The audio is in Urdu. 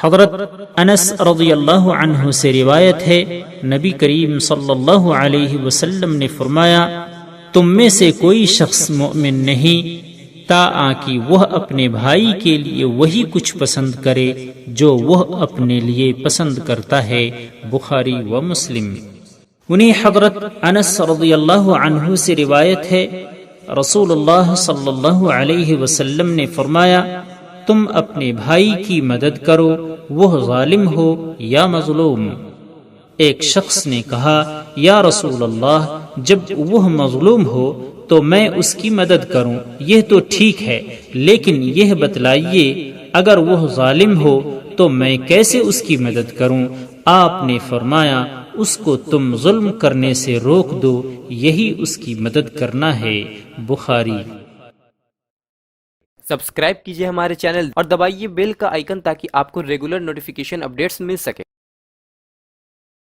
حضرت انس رضی اللہ عنہ سے روایت ہے، نبی کریم صلی اللہ علیہ وسلم نے فرمایا، تم میں سے کوئی شخص مومن نہیں تاکہ وہ اپنے بھائی کے لیے وہی کچھ پسند کرے جو وہ اپنے لیے پسند کرتا ہے۔ بخاری و مسلم۔ انہیں حضرت انس رضی اللہ عنہ سے روایت ہے، رسول اللہ صلی اللہ علیہ وسلم نے فرمایا، تم اپنے بھائی کی مدد کرو، وہ ظالم ہو یا مظلوم۔ ایک شخص نے کہا، یا رسول اللہ، جب وہ مظلوم ہو تو میں اس کی مدد کروں، یہ تو ٹھیک ہے، لیکن یہ بتلائیے اگر وہ ظالم ہو تو میں کیسے اس کی مدد کروں؟ آپ نے فرمایا، اس کو تم ظلم کرنے سے روک دو، یہی اس کی مدد کرنا ہے۔ بخاری۔ سبسکرائب کیجئے ہمارے چینل اور دبائیے بیل کا آئیکن تاکہ آپ کو ریگولر نوٹیفیکیشن اپڈیٹس مل سکے۔